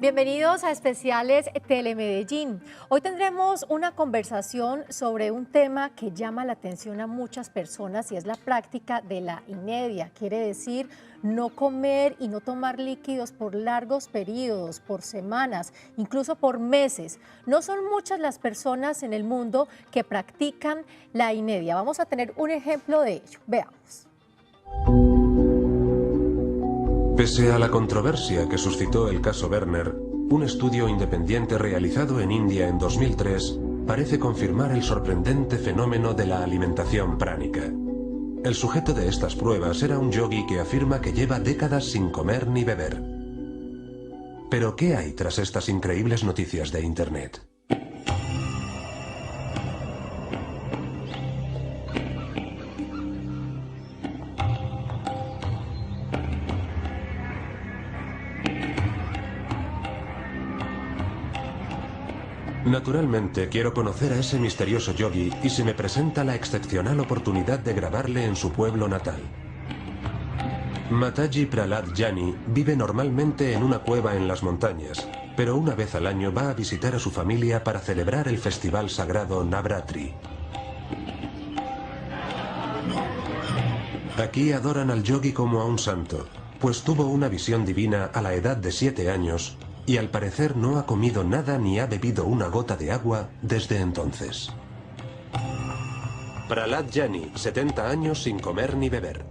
Bienvenidos a Especiales Telemedellín. Hoy tendremos una conversación sobre un tema que llama la atención a muchas personas y es la práctica de la inedia. Quiere decir no comer y no tomar líquidos por largos periodos, por semanas, incluso por meses. No son muchas las personas en el mundo que practican la inedia. Vamos a tener un ejemplo de ello. Veamos. Pese a la controversia que suscitó el caso Werner, un estudio independiente realizado en India en 2003 parece confirmar el sorprendente fenómeno de la alimentación pránica. El sujeto de estas pruebas era un yogui que afirma que lleva décadas sin comer ni beber. Pero ¿qué hay tras estas increíbles noticias de Internet? Naturalmente, quiero conocer a ese misterioso yogui y se me presenta la excepcional oportunidad de grabarle en su pueblo natal. Mataji Prahlad Jani vive normalmente en una cueva en las montañas, pero una vez al año va a visitar a su familia para celebrar el festival sagrado Navratri. Aquí adoran al yogui como a un santo, pues tuvo una visión divina a la edad de 7 años y al parecer no ha comido nada ni ha bebido una gota de agua desde entonces. Prahlad Jani, 70 años sin comer ni beber.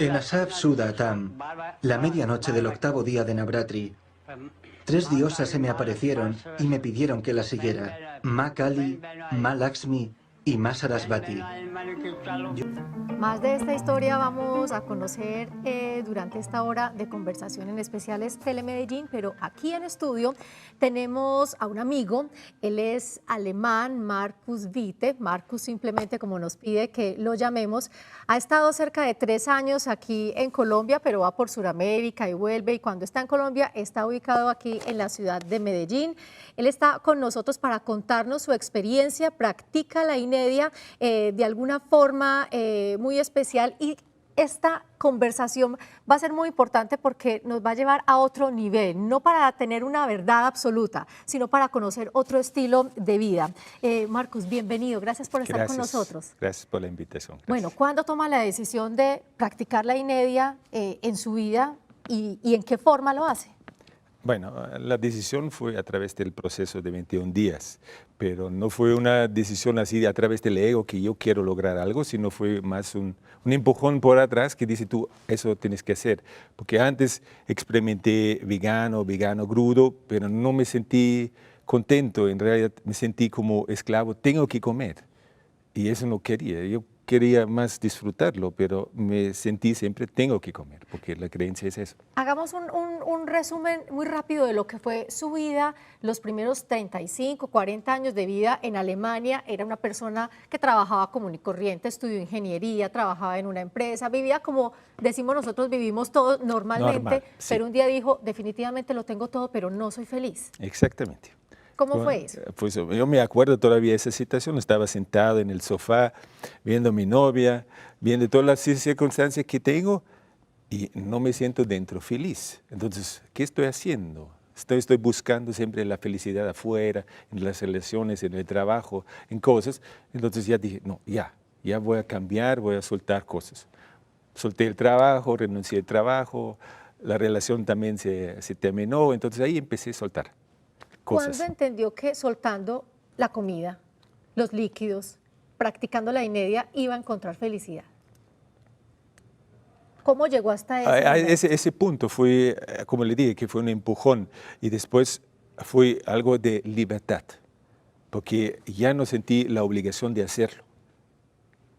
En Asaf Sudatam, la medianoche del octavo día de Navratri, 3 diosas se me aparecieron y me pidieron que las siguiera: Ma Kali, Ma Lakshmi y Ma Sarasvati. Más de esta historia vamos a conocer durante esta hora de conversación en Especiales Telemedellín, pero aquí en estudio tenemos a un amigo. Él es alemán, Markus Witte. Markus, simplemente como nos pide que lo llamemos. Ha estado cerca de 3 años aquí en Colombia, pero va por Sudamérica y vuelve, y cuando está en Colombia está ubicado aquí en la ciudad de Medellín. Él está con nosotros para contarnos su experiencia, practica la inedia de alguna forma muy especial, y esta conversación va a ser muy importante porque nos va a llevar a otro nivel, no para tener una verdad absoluta, sino para conocer otro estilo de vida. Markus, bienvenido, gracias por estar con nosotros. Gracias por la invitación. Gracias. Bueno, ¿cuándo toma la decisión de practicar la inedia en su vida y en qué forma lo hace? Bueno, la decisión fue a través del proceso de 21 días, pero no fue una decisión así a través del ego que yo quiero lograr algo, sino fue más un empujón por atrás que dice tú, eso tienes que hacer. Porque antes experimenté vegano crudo, pero no me sentí contento, en realidad me sentí como esclavo, tengo que comer. Y eso no quería, yo quería más disfrutarlo, pero me sentí siempre tengo que comer, porque la creencia es eso. Hagamos un resumen muy rápido de lo que fue su vida, los primeros 35, 40 años de vida en Alemania. Era una persona que trabajaba común y corriente, estudió ingeniería, trabajaba en una empresa, vivía como decimos nosotros, vivimos todos normalmente, sí. Pero un día dijo, definitivamente lo tengo todo, pero no soy feliz. Exactamente. ¿Cómo fue eso? Pues yo me acuerdo todavía de esa situación, estaba sentado en el sofá, viendo a mi novia, viendo todas las circunstancias que tengo y no me siento dentro feliz. Entonces, ¿qué estoy haciendo? Estoy buscando siempre la felicidad afuera, en las relaciones, en el trabajo, en cosas. Entonces ya dije, no, ya voy a cambiar, voy a soltar cosas. Solté el trabajo, renuncié al trabajo, la relación también se terminó, entonces ahí empecé a soltar cosas. ¿Cuándo entendió que soltando la comida, los líquidos, practicando la inedia, iba a encontrar felicidad? ¿Cómo llegó hasta ese punto? Fue, como le dije, que fue un empujón y después fue algo de libertad, porque ya no sentí la obligación de hacerlo.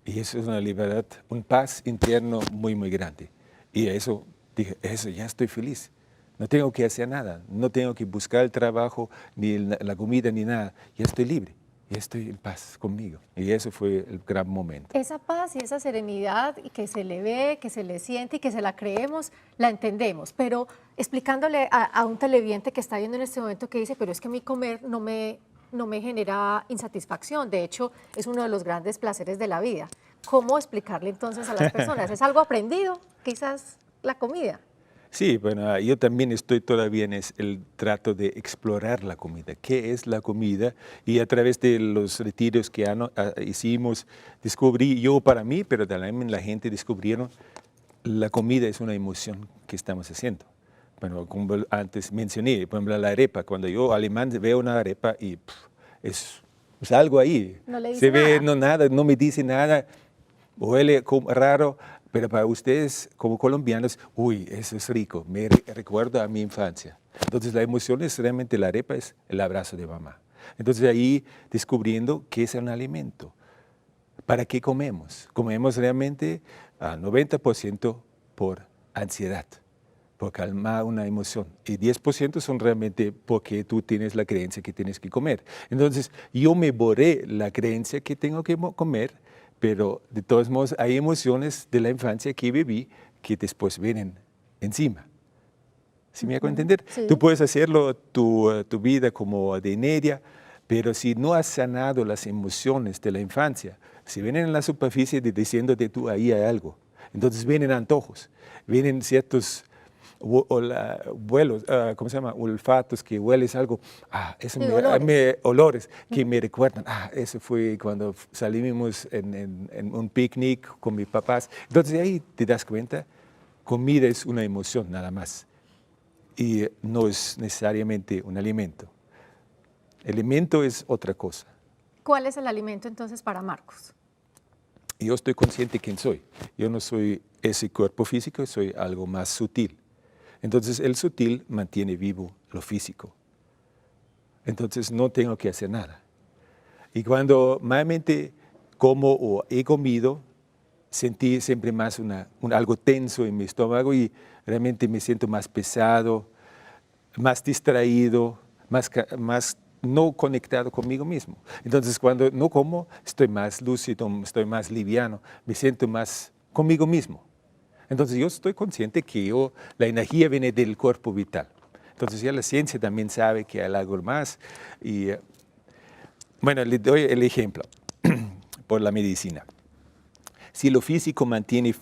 Y eso es una libertad, un paz interno muy, muy grande. Y eso, dije, eso ya estoy feliz. No tengo que hacer nada, no tengo que buscar el trabajo, ni la comida, ni nada. Ya estoy libre, ya estoy en paz conmigo. Y eso fue el gran momento. Esa paz y esa serenidad y que se le ve, que se le siente y que se la creemos, la entendemos. Pero explicándole a un televidente que está viendo en este momento que dice, pero es que mi comer no me no me genera insatisfacción. De hecho, es uno de los grandes placeres de la vida. ¿Cómo explicarle entonces a las personas? ¿Es algo aprendido? Quizás la comida. Sí, bueno, yo también estoy todavía en el trato de explorar la comida. ¿Qué es la comida? Y a través de los retiros que hicimos, descubrí yo para mí, pero también la gente descubrieron, la comida es una emoción que estamos haciendo. Bueno, como antes mencioné, por ejemplo, la arepa. Cuando yo alemán veo una arepa y es algo ahí. No le dice Se ve, nada. no me dice nada, huele como raro. Pero para ustedes, como colombianos, uy, eso es rico, me recuerda a mi infancia. Entonces la emoción es realmente la arepa, es el abrazo de mamá. Entonces ahí descubriendo qué es un alimento. ¿Para qué comemos? Comemos realmente al 90% por ansiedad, por calmar una emoción. Y 10% son realmente porque tú tienes la creencia que tienes que comer. Entonces yo me borré la creencia que tengo que comer, pero de todos modos hay emociones de la infancia que viví que después vienen encima. ¿Sí me hago entender? Sí. Tú puedes hacerlo tu vida como de inercia, pero si no has sanado las emociones de la infancia, si vienen en la superficie diciéndote tú ahí hay algo, entonces vienen antojos, vienen ciertos vuelos, ¿cómo se llama? Olfatos, que hueles algo, eso Sí, olores. olores que me recuerdan, eso fue cuando salimos en un picnic con mis papás. Entonces ahí te das cuenta, comida es una emoción nada más y no es necesariamente un alimento. El alimento es otra cosa. ¿Cuál es el alimento entonces para Marcos? Yo estoy consciente de quién soy. Yo no soy ese cuerpo físico, soy algo más sutil. Entonces el sutil mantiene vivo lo físico. Entonces no tengo que hacer nada. Y cuando mayormente como o he comido, sentí siempre más algo tenso en mi estómago y realmente me siento más pesado, más distraído, más no conectado conmigo mismo. Entonces cuando no como, estoy más lúcido, estoy más liviano, me siento más conmigo mismo. Entonces yo estoy consciente que la energía viene del cuerpo vital. Entonces ya la ciencia también sabe que hay algo más. Y bueno, le doy el ejemplo por la medicina. Si lo físico mantiene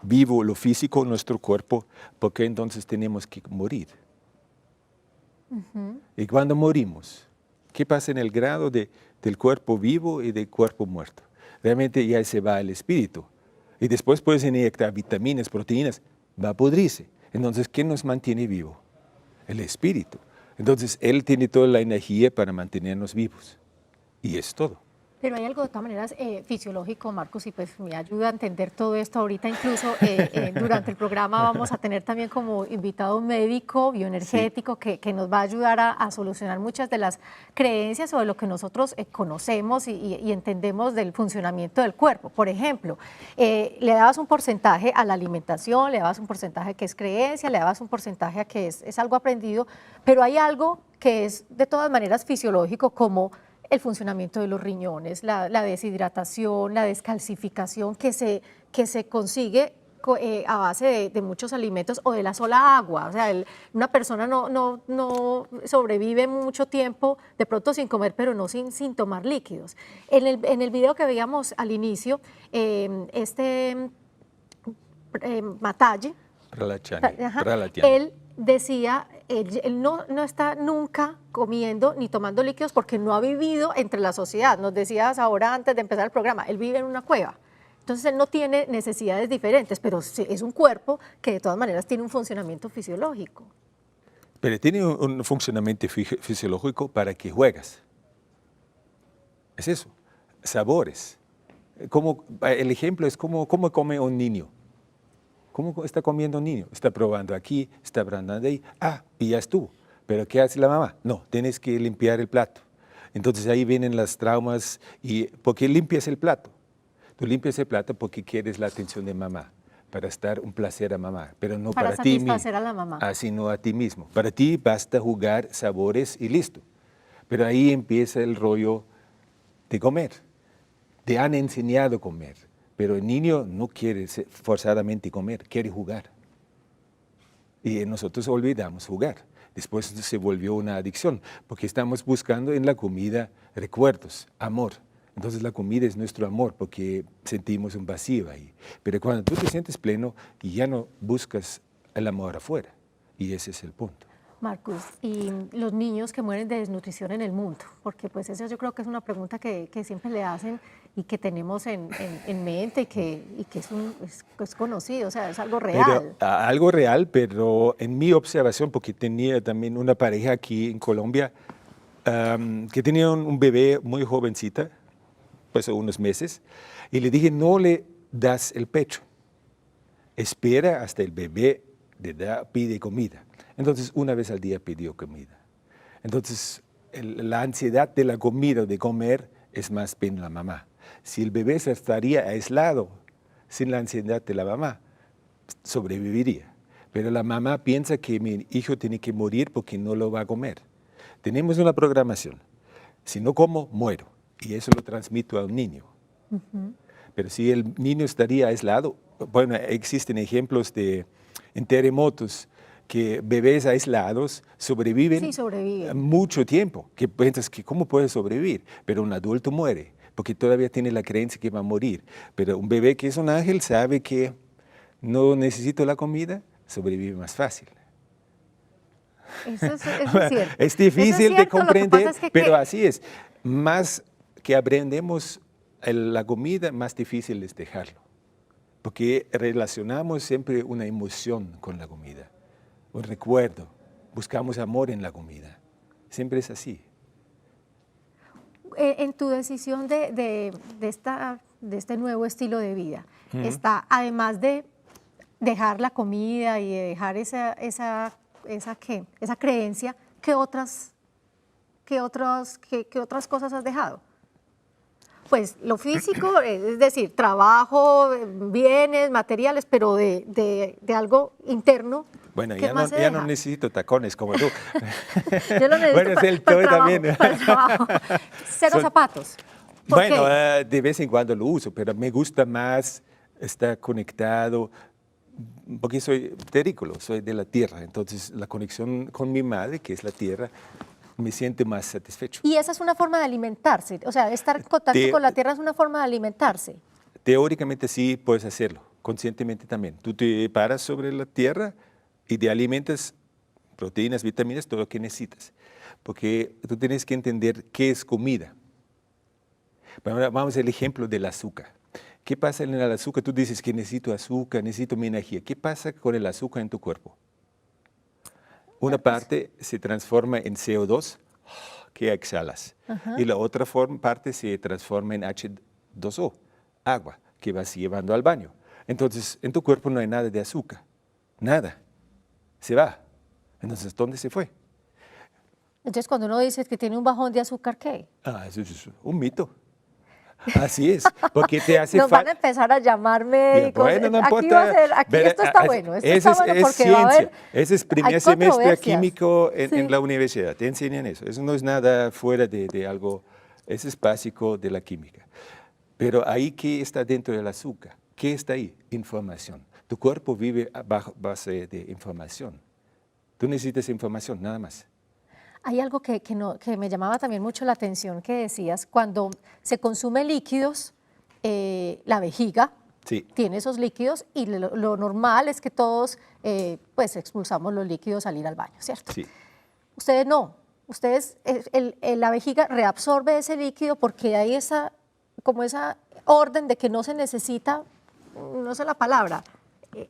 vivo lo físico en nuestro cuerpo, ¿por qué entonces tenemos que morir? Y cuando morimos, ¿qué pasa en el grado del cuerpo vivo y del cuerpo muerto? Realmente ya se va el espíritu. Y después puedes inyectar vitaminas, proteínas, va a pudrirse. Entonces, ¿qué nos mantiene vivo? El espíritu. Entonces, Él tiene toda la energía para mantenernos vivos. Y es todo. Pero hay algo de todas maneras fisiológico, Marcos, y pues me ayuda a entender todo esto ahorita. Incluso durante el programa vamos a tener también como invitado un médico bioenergético que nos va a ayudar a solucionar muchas de las creencias o de lo que nosotros conocemos y entendemos del funcionamiento del cuerpo. Por ejemplo, le dabas un porcentaje a la alimentación, le dabas un porcentaje que es creencia, le dabas un porcentaje a que es algo aprendido, pero hay algo que es de todas maneras fisiológico, como el funcionamiento de los riñones, la deshidratación, la descalcificación que se consigue a base de muchos alimentos o de la sola agua. O sea, una persona no sobrevive mucho tiempo de pronto sin comer, pero no sin tomar líquidos. En el video que veíamos al inicio, Mataji, él decía, él no está nunca comiendo ni tomando líquidos porque no ha vivido entre la sociedad. Nos decías ahora antes de empezar el programa, él vive en una cueva. Entonces él no tiene necesidades diferentes, pero es un cuerpo que de todas maneras tiene un funcionamiento fisiológico. Pero tiene un funcionamiento fisiológico para que juegas. Es eso, sabores. El ejemplo es cómo come un niño. ¿Cómo está comiendo un niño? Está probando aquí, está probando ahí, y ya estuvo. ¿Pero qué hace la mamá? No, tienes que limpiar el plato. Entonces ahí vienen las traumas. ¿Por qué limpias el plato? Tú limpias el plato porque quieres la atención de mamá, para estar un placer a mamá, pero no para ti mismo. Para satisfacer a la mamá. Sino a ti mismo. Para ti basta jugar sabores y listo. Pero ahí empieza el rollo de comer. Te han enseñado a comer. Pero el niño no quiere forzadamente comer, quiere jugar. Y nosotros olvidamos jugar. Después se volvió una adicción, porque estamos buscando en la comida recuerdos, amor. Entonces la comida es nuestro amor, porque sentimos un vacío ahí. Pero cuando tú te sientes pleno, ya no buscas el amor afuera. Y ese es el punto. Marcus, y los niños que mueren de desnutrición en el mundo, porque pues esa yo creo que es una pregunta que siempre le hacen y que tenemos en mente y que es conocido, o sea, es algo real. Algo real, pero en mi observación, porque tenía también una pareja aquí en Colombia que tenía un bebé muy jovencita, pues unos meses, y le dije, no le das el pecho, espera hasta el bebé de edad pide comida. Entonces, una vez al día pidió comida. Entonces, la ansiedad de la comida, de comer, es más bien la mamá. Si el bebé se estaría aislado sin la ansiedad de la mamá, sobreviviría. Pero la mamá piensa que mi hijo tiene que morir porque no lo va a comer. Tenemos una programación. Si no como, muero. Y eso lo transmito a un niño. Pero si el niño estaría aislado, bueno, existen ejemplos en terremotos, que bebés aislados sobreviven mucho tiempo, que piensas que cómo puede sobrevivir, pero un adulto muere, porque todavía tiene la creencia que va a morir. Pero un bebé que es un ángel sabe que no necesita la comida, sobrevive más fácil. Eso es cierto. Es difícil de comprender, pero así es. Más que aprendemos la comida, más difícil es dejarlo, porque relacionamos siempre una emoción con la comida. Un recuerdo, buscamos amor en la comida, siempre es así. En tu decisión de este nuevo estilo de vida, está, además de dejar la comida y de dejar esa creencia, ¿qué otras cosas has dejado? Pues lo físico, es decir, trabajo, bienes, materiales, pero de algo interno. Bueno, ya no necesito tacones como tú. Yo lo necesito bueno, para el trabajo, también. para el trabajo. Cero zapatos. Bueno, de vez en cuando lo uso, pero me gusta más estar conectado, porque soy terrícola, soy de la tierra, entonces la conexión con mi madre, que es la tierra, me siente más satisfecho. Y esa es una forma de alimentarse, o sea, estar en contacto con la tierra es una forma de alimentarse. Teóricamente sí puedes hacerlo, conscientemente también. Tú te paras sobre la tierra y te alimentas proteínas, vitaminas, todo lo que necesitas. Porque tú tienes que entender qué es comida. Bueno, vamos al ejemplo del azúcar. ¿Qué pasa en el azúcar? Tú dices que necesito azúcar, necesito mi energía. ¿Qué pasa con el azúcar en tu cuerpo? Una parte se transforma en CO2 que exhalas. Y la otra parte se transforma en H2O, agua, que vas llevando al baño. Entonces, en tu cuerpo no hay nada de azúcar. Nada. Se va. Entonces, ¿dónde se fue? Entonces, cuando uno dice que tiene un bajón de azúcar, ¿qué? Eso es un mito. Así es, porque te hace Nos van a empezar a llamar médicos. Bueno, no aquí importa. Esto está bueno. Esto está bueno porque ciencia. va a haber. Ese es primer semestre químico en la universidad. Te enseñan eso. Eso no es nada fuera de algo. Eso es básico de la química. Pero ahí, ¿qué está dentro del azúcar? ¿Qué está ahí? Información. Tu cuerpo vive bajo base de información. Tú necesitas información, nada más. Hay algo que me llamaba también mucho la atención que decías, cuando se consume líquidos, la vejiga tiene esos líquidos y lo normal es que todos pues expulsamos los líquidos al ir al baño, ¿cierto? Sí. Ustedes no, la vejiga reabsorbe ese líquido porque hay esa orden de que no se necesita, no sé la palabra,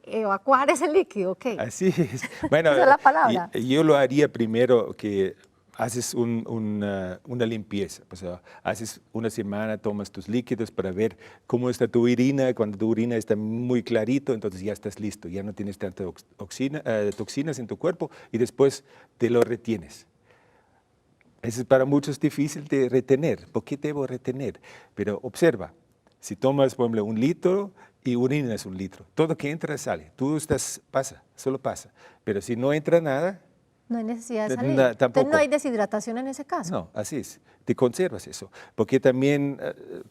evacuar ese líquido, ¿ok? Así es. Bueno, esa es la palabra. Yo lo haría primero que haces una limpieza. O sea, haces una semana, tomas tus líquidos para ver cómo está tu orina. Cuando tu orina está muy clarito, entonces ya estás listo. Ya no tienes tantas toxinas en tu cuerpo y después te lo retienes. Eso es para muchos difícil de retener. ¿Por qué debo retener? Pero observa, si tomas, por ejemplo, 1 litro y orinas 1 litro, todo que entra sale. Tú pasa, solo pasa. Pero si no entra nada, No hay necesidad de salir. Tampoco. Entonces no hay deshidratación en ese caso. No, así es. Te conservas eso. Porque también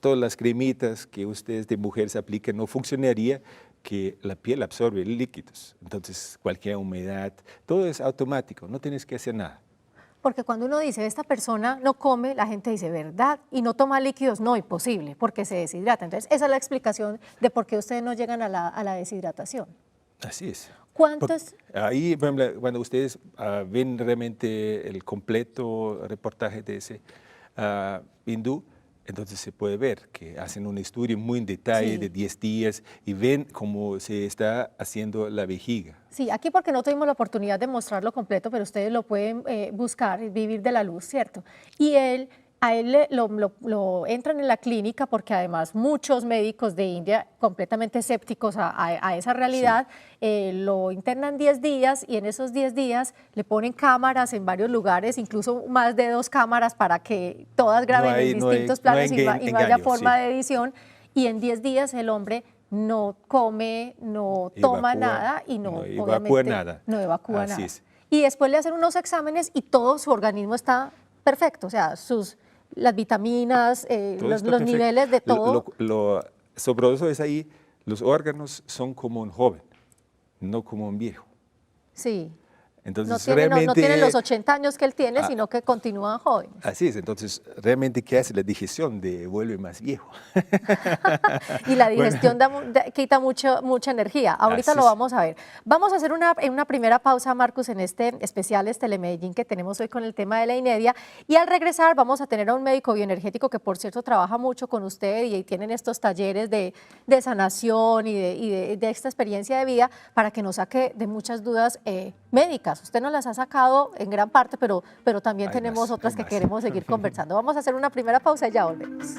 todas las cremitas que ustedes de mujer se aplican no funcionaría que la piel absorbe líquidos. Entonces cualquier humedad, todo es automático, no tienes que hacer nada. Porque cuando uno dice, esta persona no come, la gente dice, ¿verdad? Y no toma líquidos, no, imposible, porque se deshidrata. Entonces, esa es la explicación de por qué ustedes no llegan a la deshidratación. Así es. ¿Cuántos? Ahí, por ejemplo, cuando ustedes ven realmente el completo reportaje de ese hindú, entonces se puede ver que hacen un estudio muy en detalle Sí. de 10 días y ven cómo se está haciendo la vejiga. Sí, aquí porque no tuvimos la oportunidad de mostrarlo completo, pero ustedes lo pueden buscar, Vivir de la Luz, ¿cierto? Y a él lo entran en la clínica porque además muchos médicos de India completamente escépticos a esa realidad, lo internan 10 días y en esos 10 días le ponen cámaras en varios lugares, incluso más de 2 cámaras para que todas graben en distintos planos y no haya forma de edición. Y en 10 días el hombre no come, no toma nada y no evacúa nada. No evacúa Así nada. es. Y después le hacen unos exámenes y todo su organismo está perfecto, o sea, las vitaminas, los niveles de todo. Lo sabroso es ahí, los órganos son como un joven, no como un viejo. Sí. Entonces, no tienen los 80 años que él tiene, sino que continúan jóvenes. Así es, entonces realmente ¿qué hace? La digestión vuelve más viejo. Y la digestión quita mucha energía. Ahorita lo vamos a ver. Vamos a hacer una primera pausa, Marcus, en este especial Telemedellín que tenemos hoy con el tema de la inedia. Y al regresar vamos a tener a un médico bioenergético que, por cierto, trabaja mucho con usted y tienen estos talleres de sanación y de esta experiencia de vida para que nos saque de muchas dudas médicas. Usted nos las ha sacado en gran parte, pero también tenemos otras que queremos seguir conversando. Vamos a hacer una primera pausa y ya volvemos.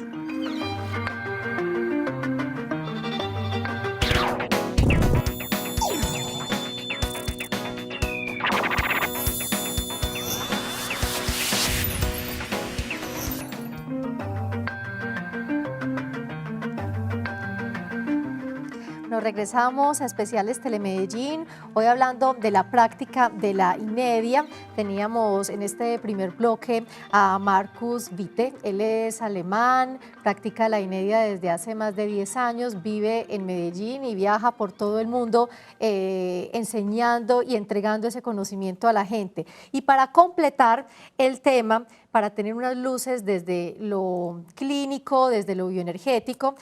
Nos regresamos a Especiales Telemedellín, hoy hablando de la práctica de la inedia. Teníamos en este primer bloque a Marcus Witte, él es alemán, practica la inedia desde hace más de 10 años, vive en Medellín y viaja por todo el mundo enseñando y entregando ese conocimiento a la gente. Y para completar el tema, para tener unas luces desde lo clínico, desde lo bioenergético,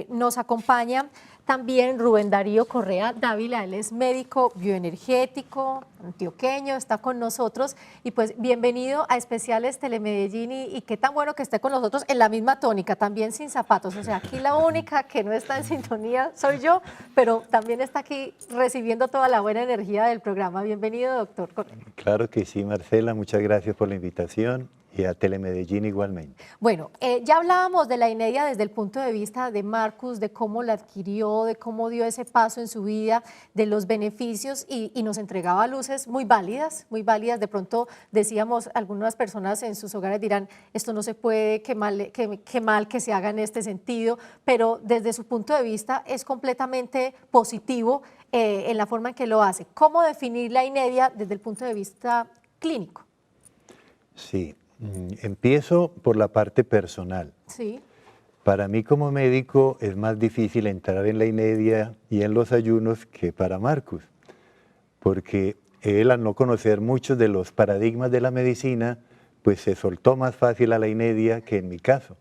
nos acompaña también Rubén Darío Correa Dávila, él es médico bioenergético, antioqueño, está con nosotros y pues bienvenido a Especiales Telemedellín y qué tan bueno que esté con nosotros en la misma tónica, también sin zapatos, o sea, aquí la única que no está en sintonía soy yo, pero también está aquí recibiendo toda la buena energía del programa. Bienvenido, doctor Correa. Claro que sí, Marcela, muchas gracias por la invitación. Y a Telemedellín igualmente. Bueno, ya hablábamos de la inedia desde el punto de vista de Marcus, de cómo la adquirió, de cómo dio ese paso en su vida, de los beneficios y nos entregaba luces muy válidas, muy válidas. De pronto decíamos, algunas personas en sus hogares dirán, esto no se puede, qué mal que se haga en este sentido, pero desde su punto de vista es completamente positivo en la forma en que lo hace. ¿Cómo definir la inedia desde el punto de vista clínico? Sí. Empiezo por la parte personal. Sí. Para mí como médico es más difícil entrar en la inedia y en los ayunos que para Marcus, porque él, al no conocer muchos de los paradigmas de la medicina, pues se soltó más fácil a la inedia que en mi caso.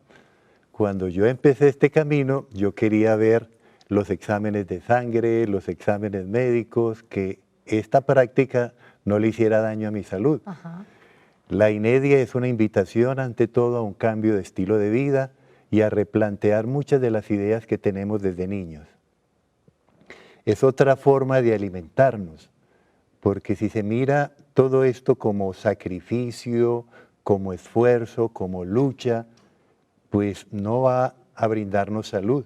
Cuando yo empecé este camino, yo quería ver los exámenes de sangre, los exámenes médicos, que esta práctica no le hiciera daño a mi salud. Ajá. La inedia es una invitación ante todo a un cambio de estilo de vida y a replantear muchas de las ideas que tenemos desde niños. Es otra forma de alimentarnos, porque si se mira todo esto como sacrificio, como esfuerzo, como lucha, pues no va a brindarnos salud.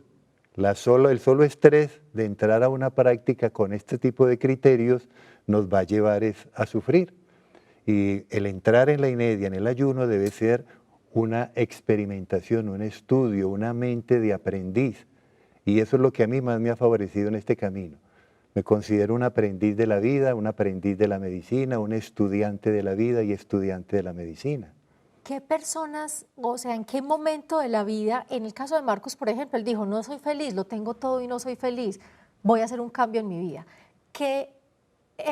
El solo estrés de entrar a una práctica con este tipo de criterios nos va a llevar a sufrir. Y el entrar en la inedia, en el ayuno, debe ser una experimentación, un estudio, una mente de aprendiz. Y eso es lo que a mí más me ha favorecido en este camino. Me considero un aprendiz de la vida, un aprendiz de la medicina, un estudiante de la vida y estudiante de la medicina. ¿Qué personas, o sea, en qué momento de la vida, en el caso de Marcos, por ejemplo, él dijo, no soy feliz, lo tengo todo y no soy feliz, voy a hacer un cambio en mi vida? ¿Qué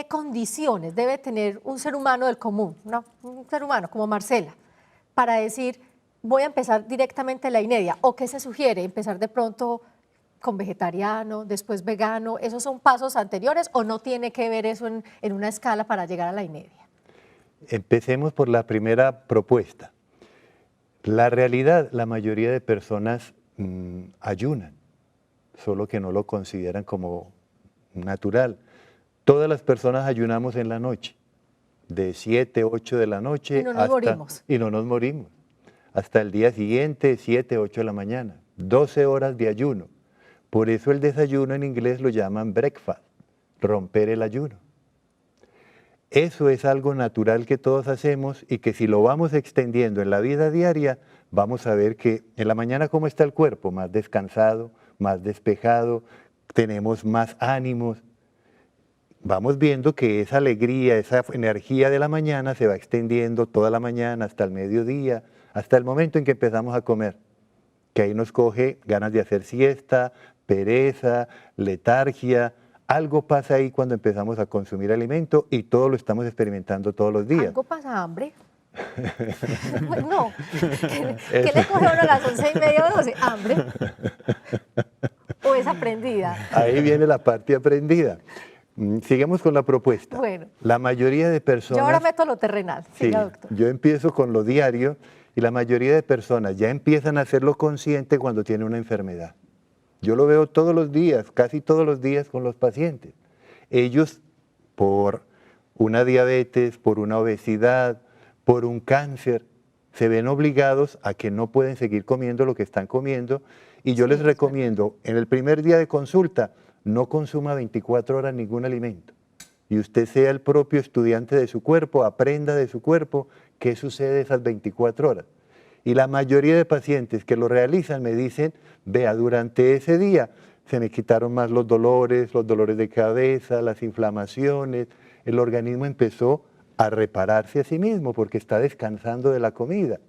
condiciones debe tener un ser humano del común, ¿no? Un ser humano como Marcela, para decir, voy a empezar directamente la inedia? ¿O qué se sugiere? ¿Empezar de pronto con vegetariano, después vegano? ¿Esos son pasos anteriores o no tiene que ver eso en una escala para llegar a la inedia? Empecemos por la primera propuesta. La realidad, la mayoría de personas ayunan, solo que no lo consideran como natural. Todas las personas ayunamos en la noche, de 7, 8 de la noche y no nos morimos. Y no nos morimos. Hasta el día siguiente, 7, 8 de la mañana, 12 horas de ayuno. Por eso el desayuno en inglés lo llaman breakfast, romper el ayuno. Eso es algo natural que todos hacemos y que si lo vamos extendiendo en la vida diaria, vamos a ver que en la mañana cómo está el cuerpo, más descansado, más despejado, tenemos más ánimos. Vamos viendo que esa alegría, esa energía de la mañana se va extendiendo toda la mañana hasta el mediodía, hasta el momento en que empezamos a comer, que ahí nos coge ganas de hacer siesta, pereza, letargia. Algo pasa ahí cuando empezamos a consumir alimento y todo lo estamos experimentando todos los días. ¿Algo pasa, hambre? No. ¿Qué le coge a uno a las 11:30 o 12? ¿Hambre? ¿O es aprendida? Ahí viene la parte aprendida. Sigamos con la propuesta. Bueno. La mayoría de personas... Yo ahora meto lo terrenal. Siga, doctor. Yo empiezo con lo diario y la mayoría de personas ya empiezan a hacerlo consciente cuando tienen una enfermedad. Yo lo veo todos los días, casi todos los días con los pacientes. Ellos, por una diabetes, por una obesidad, por un cáncer, se ven obligados a que no pueden seguir comiendo lo que están comiendo y yo les recomiendo, en el primer día de consulta, no consuma 24 horas ningún alimento. Y usted sea el propio estudiante de su cuerpo, aprenda de su cuerpo qué sucede esas 24 horas. Y la mayoría de pacientes que lo realizan me dicen, vea, durante ese día se me quitaron más los dolores de cabeza, las inflamaciones, el organismo empezó a repararse a sí mismo porque está descansando de la comida.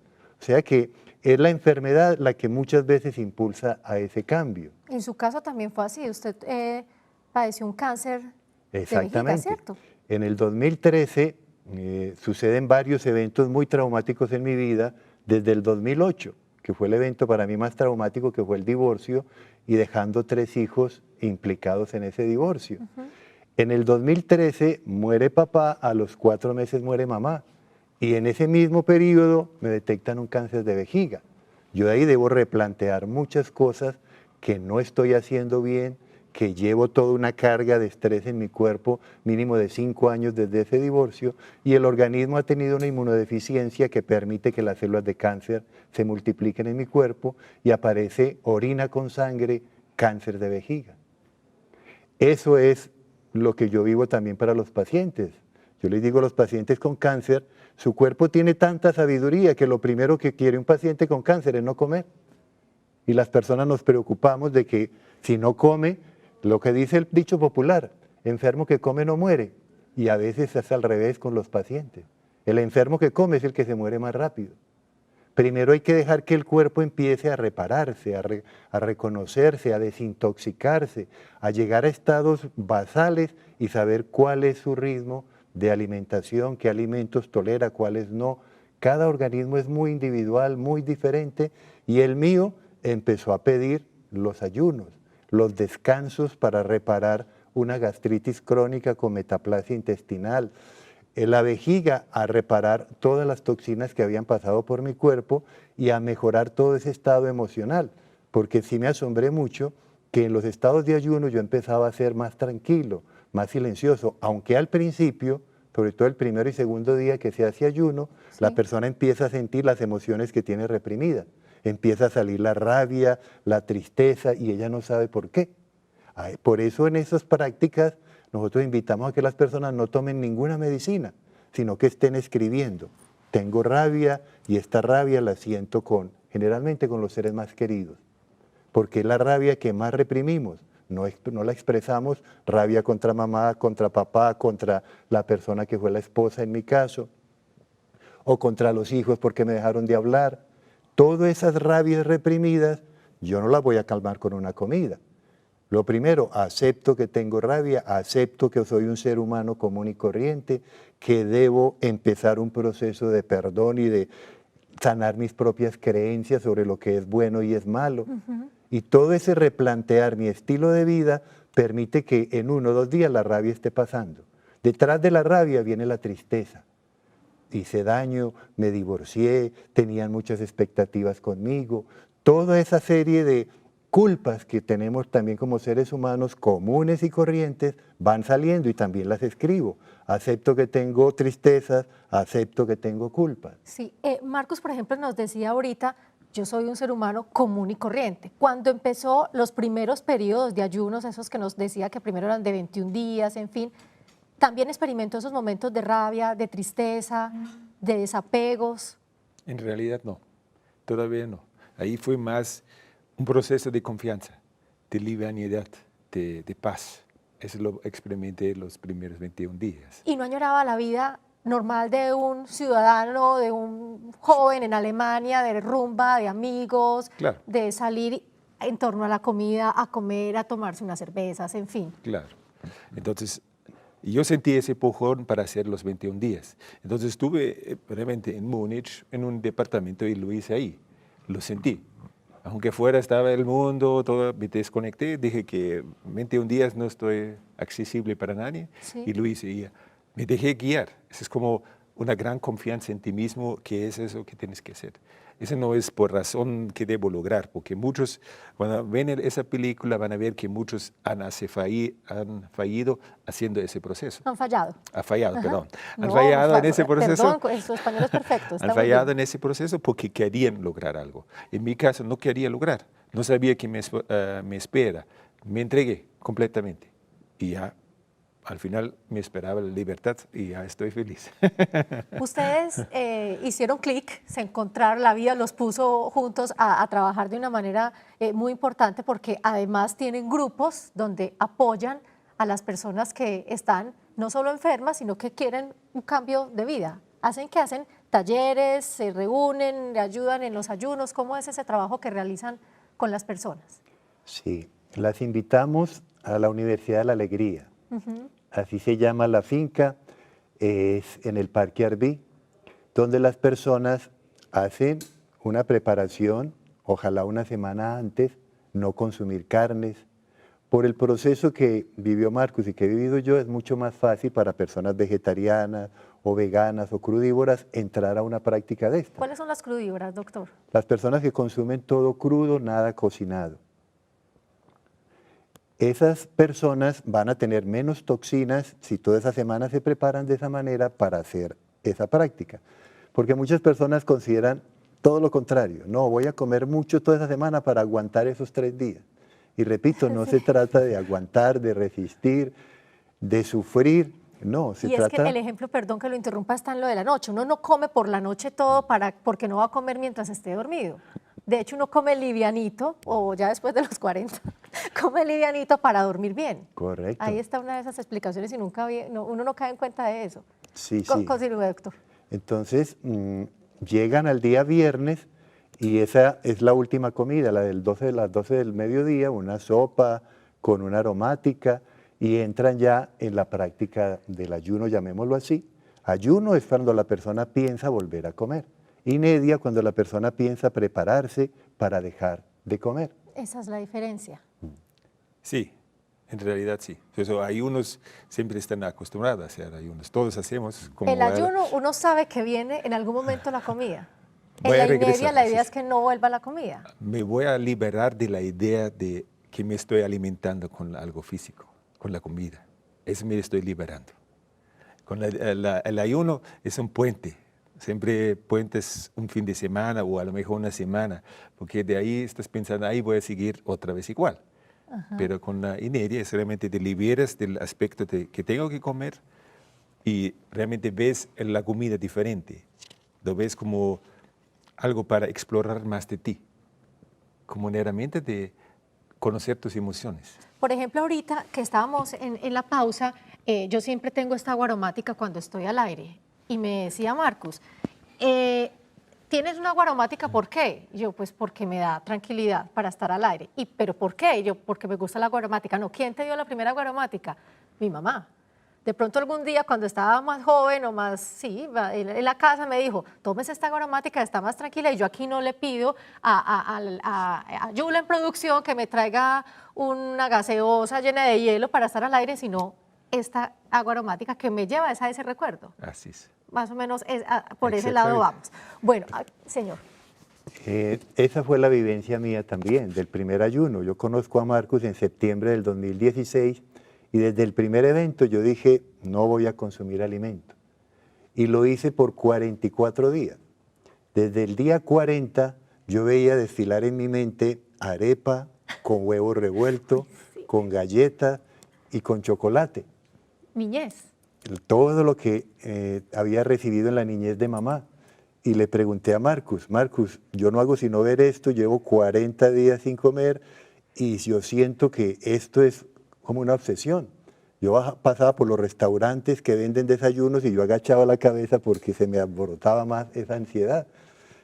O sea que es la enfermedad la que muchas veces impulsa a ese cambio. En su caso también fue así, usted padeció un cáncer de vejiga, ¿cierto? En el 2013 suceden varios eventos muy traumáticos en mi vida, desde el 2008, que fue el evento para mí más traumático, que fue el divorcio, y dejando 3 hijos implicados en ese divorcio. En el 2013 muere papá, a los 4 meses muere mamá, y en ese mismo periodo me detectan un cáncer de vejiga. Yo de ahí debo replantear muchas cosas que no estoy haciendo bien, que llevo toda una carga de estrés en mi cuerpo, mínimo de 5 años desde ese divorcio, y el organismo ha tenido una inmunodeficiencia que permite que las células de cáncer se multipliquen en mi cuerpo y aparece orina con sangre, cáncer de vejiga. Eso es lo que yo vivo también para los pacientes. Yo les digo a los pacientes con cáncer, su cuerpo tiene tanta sabiduría que lo primero que quiere un paciente con cáncer es no comer. Y las personas nos preocupamos de que si no come, lo que dice el dicho popular, enfermo que come no muere, y a veces es al revés con los pacientes. El enfermo que come es el que se muere más rápido. Primero hay que dejar que el cuerpo empiece a repararse, a reconocerse, a desintoxicarse, a llegar a estados basales y saber cuál es su ritmo de alimentación, qué alimentos tolera, cuáles no. Cada organismo es muy individual, muy diferente, y el mío empezó a pedir los ayunos, los descansos para reparar una gastritis crónica con metaplasia intestinal, la vejiga a reparar todas las toxinas que habían pasado por mi cuerpo y a mejorar todo ese estado emocional, porque sí me asombré mucho que en los estados de ayuno yo empezaba a ser más tranquilo, más silencioso, aunque al principio, sobre todo el primero y segundo día que se hace ayuno, la persona empieza a sentir las emociones que tiene reprimidas. Empieza a salir la rabia, la tristeza, y ella no sabe por qué. Por eso en esas prácticas nosotros invitamos a que las personas no tomen ninguna medicina, sino que estén escribiendo. Tengo rabia y esta rabia la siento generalmente con los seres más queridos, porque es la rabia que más reprimimos. no la expresamos, rabia contra mamá, contra papá, contra la persona que fue la esposa en mi caso, o contra los hijos porque me dejaron de hablar. Todas esas rabias reprimidas, yo no las voy a calmar con una comida. Lo primero, acepto que tengo rabia, acepto que soy un ser humano común y corriente, que debo empezar un proceso de perdón y de sanar mis propias creencias sobre lo que es bueno y es malo. Y todo ese replantear mi estilo de vida permite que en 1 o 2 días la rabia esté pasando. Detrás de la rabia viene la tristeza. Hice daño, me divorcié, tenían muchas expectativas conmigo. Toda esa serie de culpas que tenemos también como seres humanos comunes y corrientes van saliendo y también las escribo. Acepto que tengo tristezas, acepto que tengo culpas. Sí, Marcus, por ejemplo, nos decía ahorita, yo soy un ser humano común y corriente. Cuando empezó los primeros periodos de ayunos, esos que nos decía que primero eran de 21 días, en fin, también experimentó esos momentos de rabia, de tristeza, de desapegos. En realidad no, todavía no. Ahí fue más un proceso de confianza, de livianidad, de paz. Eso lo experimenté los primeros 21 días. ¿Y no añoraba la vida normal de un ciudadano, de un joven en Alemania, de rumba, de amigos, Claro. de salir en torno a la comida, a comer, a tomarse unas cervezas, en fin? Claro. Entonces, yo sentí ese empujón para hacer los 21 días. Entonces estuve realmente en Múnich, en un departamento, y lo hice ahí. Lo sentí. Aunque fuera estaba el mundo, todo, me desconecté, dije que 21 días no estoy accesible para nadie, Sí. y lo hice. Y me dejé guiar. Eso es como una gran confianza en ti mismo, que es eso que tienes que hacer. Eso no es por razón que debo lograr, porque muchos, cuando ven esa película, van a ver que muchos han fallido haciendo ese proceso. Han fallado. Han fallado, perdón. Han No, fallado en ese proceso. Perdón, su español es perfecto. está Han muy fallado bien. en ese proceso porque querían lograr algo. En mi caso no quería lograr, no sabía qué me espera. Me entregué completamente y ya al final me esperaba la libertad y ya estoy feliz. Ustedes hicieron clic, se encontraron, la vida los puso juntos a trabajar de una manera muy importante, porque además tienen grupos donde apoyan a las personas que están no solo enfermas, sino que quieren un cambio de vida. Hacen talleres, se reúnen, le ayudan en los ayunos. ¿Cómo es ese trabajo que realizan con las personas? Sí, las invitamos a la Universidad de la Alegría. Así se llama la finca, es en el Parque Arví, donde las personas hacen una preparación, ojalá una semana antes, no consumir carnes. Por el proceso que vivió Marcus y que he vivido yo, es mucho más fácil para personas vegetarianas o veganas o crudívoras entrar a una práctica de esta. ¿Cuáles son las crudívoras, doctor? Las personas que consumen todo crudo, nada cocinado. Esas personas van a tener menos toxinas si toda esa semana se preparan de esa manera para hacer esa práctica. Porque muchas personas consideran todo lo contrario. No, voy a comer mucho toda esa semana para aguantar esos 3 días. Y repito, no se trata de aguantar, de resistir, de sufrir. No, se y trata... es que el ejemplo, perdón que lo interrumpa, está en lo de la noche. Uno no come por la noche todo porque no va a comer mientras esté dormido. De hecho, uno come livianito, o ya después de los 40, come livianito para dormir bien. Correcto. Ahí está una de esas explicaciones y uno no cae en cuenta de eso. Sí, sí. Continúe, doctor. Entonces, llegan al día viernes y esa es la última comida, la del 12 de las 12 del mediodía, una sopa con una aromática, y entran ya en la práctica del ayuno, llamémoslo así. Ayuno es cuando la persona piensa volver a comer. Inedia cuando la persona piensa prepararse para dejar de comer. Esa es la diferencia. Sí, en realidad sí. Eso, ayunos siempre están acostumbrados a hacer ayunos. Todos hacemos como... El ayuno, uno sabe que viene en algún momento la comida. Voy En a la inedia, regresar, la idea sí. es que no vuelva la comida. Me voy a liberar de la idea de que me estoy alimentando con algo físico, con la comida. Eso me estoy liberando. Con el ayuno es un puente. Siempre puentes un fin de semana o a lo mejor una semana, porque de ahí estás pensando, ahí voy a seguir otra vez igual. Pero con la inedia realmente te liberas del aspecto de que tengo que comer y realmente ves la comida diferente. Lo ves como algo para explorar más de ti. Como meramente de conocer tus emociones. Por ejemplo, ahorita que estábamos en la pausa, yo siempre tengo esta agua aromática cuando estoy al aire. Y me decía Marcus, ¿tienes una agua aromática? ¿Por qué? Yo, pues porque me da tranquilidad para estar al aire. ¿Pero por qué? Yo, porque me gusta la agua aromática. No, ¿quién te dio la primera agua aromática? Mi mamá. De pronto algún día cuando estaba más joven o más, sí, en la casa me dijo, tómese esta agua aromática, está más tranquila, y yo aquí no le pido a Yula en producción que me traiga una gaseosa llena de hielo para estar al aire, sino esta agua aromática que me lleva a ese recuerdo. Así es. Más o menos por ese lado vamos. Bueno, señor. Esa fue la vivencia mía también, del primer ayuno. Yo conozco a Marcus en septiembre del 2016 y desde el primer evento yo dije, no voy a consumir alimento. Y lo hice por 44 días. Desde el día 40 yo veía desfilar en mi mente arepa con huevo revuelto, sí, con galletas y con chocolate. Niñez. Todo lo que había recibido en la niñez de mamá. Y le pregunté a Marcus, yo no hago sino ver esto, llevo 40 días sin comer y yo siento que esto es como una obsesión. Yo pasaba por los restaurantes que venden desayunos y yo agachaba la cabeza porque se me alborotaba más esa ansiedad.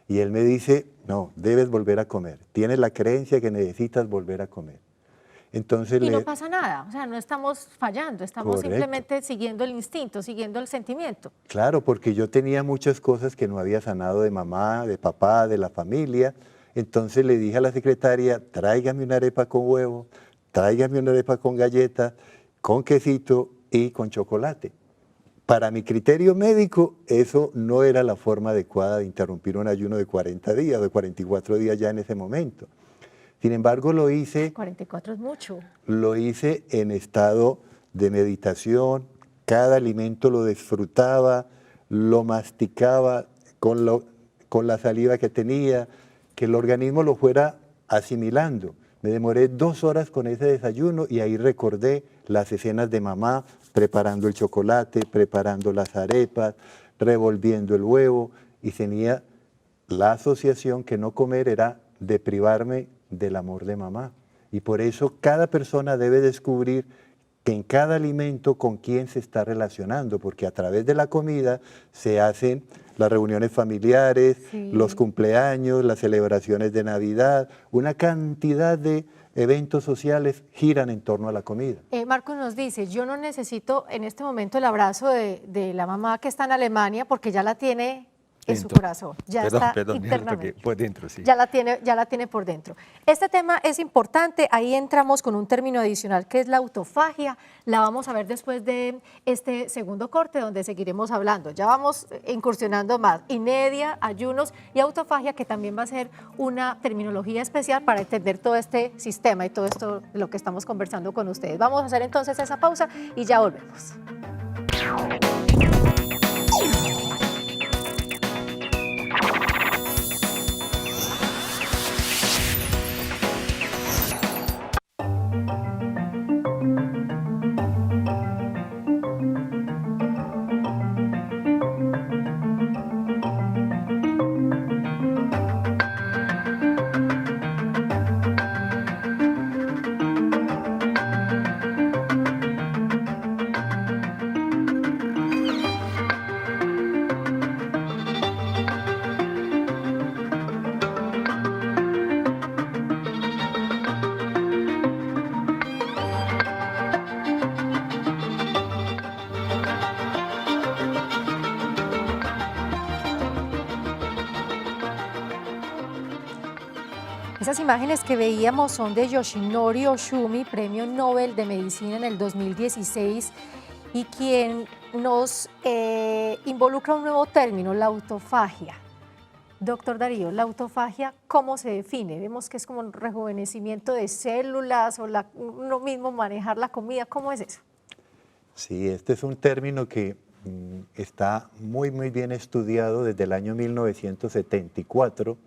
Y él me dice, no, debes volver a comer. Tienes la creencia que necesitas volver a comer. Entonces no pasa nada, o sea, no estamos fallando, estamos Correcto. Simplemente siguiendo el instinto, siguiendo el sentimiento. Claro, porque yo tenía muchas cosas que no había sanado de mamá, de papá, de la familia. Entonces le dije a la secretaria, tráigame una arepa con huevo, tráigame una arepa con galleta, con quesito y con chocolate. Para mi criterio médico, eso no era la forma adecuada de interrumpir un ayuno de 40 días, de 44 días ya en ese momento. Sin embargo, lo hice... 44 es mucho. Lo hice en estado de meditación, cada alimento lo disfrutaba, lo masticaba con la saliva que tenía, que el organismo lo fuera asimilando. Me demoré 2 horas con ese desayuno y ahí recordé las escenas de mamá preparando el chocolate, preparando las arepas, revolviendo el huevo, y tenía la asociación que no comer era deprivarme del amor de mamá. Y por eso cada persona debe descubrir que en cada alimento con quién se está relacionando, porque a través de la comida se hacen las reuniones familiares, sí, los cumpleaños, las celebraciones de Navidad, una cantidad de eventos sociales giran en torno a la comida. Marcos nos dice, yo no necesito en este momento el abrazo de la mamá que está en Alemania porque ya la tiene en su corazón, ya está internamente, por dentro, sí. ya la tiene por dentro. Este tema es importante, ahí entramos con un término adicional que es la autofagia, la vamos a ver después de este segundo corte donde seguiremos hablando, ya vamos incursionando más, inedia, ayunos y autofagia, que también va a ser una terminología especial para entender todo este sistema y todo esto de lo que estamos conversando con ustedes. Vamos a hacer entonces esa pausa y ya volvemos. Esas imágenes que veíamos son de Yoshinori Oshumi, Premio Nobel de Medicina en el 2016, y quien nos involucra un nuevo término, la autofagia. Doctor Darío, la autofagia, ¿cómo se define? Vemos que es como un rejuvenecimiento de células o uno mismo manejar la comida, ¿cómo es eso? Sí, este es un término que está muy bien estudiado desde el año 1974,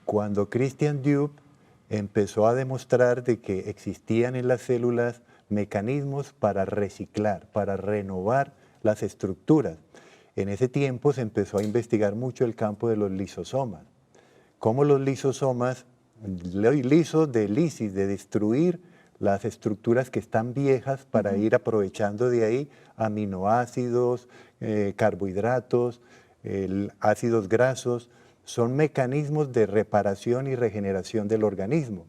cuando Christian Diop empezó a demostrar de que existían en las células mecanismos para reciclar, para renovar las estructuras. En ese tiempo se empezó a investigar mucho el campo de los lisosomas, cómo los lisosomas liso de lisis, de destruir las estructuras que están viejas para ir aprovechando de ahí aminoácidos, carbohidratos, ácidos grasos. Son mecanismos de reparación y regeneración del organismo.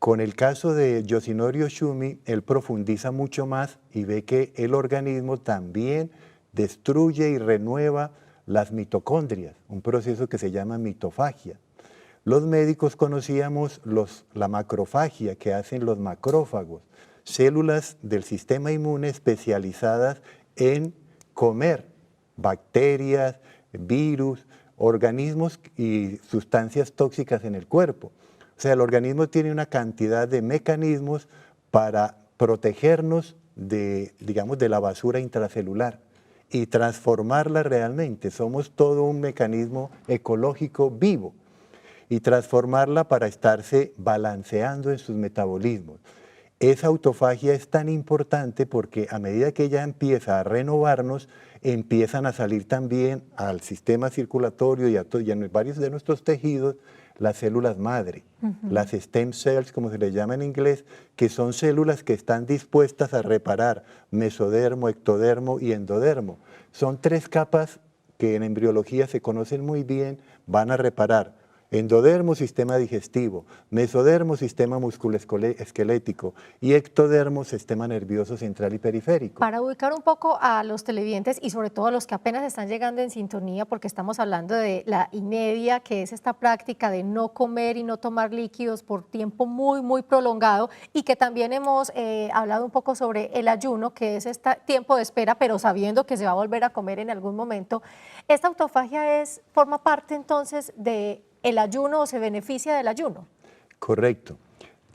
Con el caso de Yoshinori Ohsumi, él profundiza mucho más y ve que el organismo también destruye y renueva las mitocondrias, un proceso que se llama mitofagia. Los médicos conocíamos la macrofagia que hacen los macrófagos, células del sistema inmune especializadas en comer bacterias, virus, organismos y sustancias tóxicas en el cuerpo. O sea, el organismo tiene una cantidad de mecanismos para protegernos de, digamos, de la basura intracelular y transformarla realmente. Somos todo un mecanismo ecológico vivo y transformarla para estarse balanceando en sus metabolismos. Esa autofagia es tan importante porque a medida que ella empieza a renovarnos, empiezan a salir también al sistema circulatorio y a varios de nuestros tejidos las células madre, las stem cells, como se les llama en inglés, que son células que están dispuestas a reparar mesodermo, ectodermo y endodermo. Son 3 capas que en embriología se conocen muy bien, van a reparar endodermo, sistema digestivo, mesodermo, sistema musculoesquelético y ectodermo, sistema nervioso central y periférico. Para ubicar un poco a los televidentes y sobre todo a los que apenas están llegando en sintonía, porque estamos hablando de la inedia, que es esta práctica de no comer y no tomar líquidos por tiempo muy prolongado, y que también hemos hablado un poco sobre el ayuno, que es este tiempo de espera, pero sabiendo que se va a volver a comer en algún momento. ¿Esta autofagia forma parte entonces de el ayuno o se beneficia del ayuno? Correcto.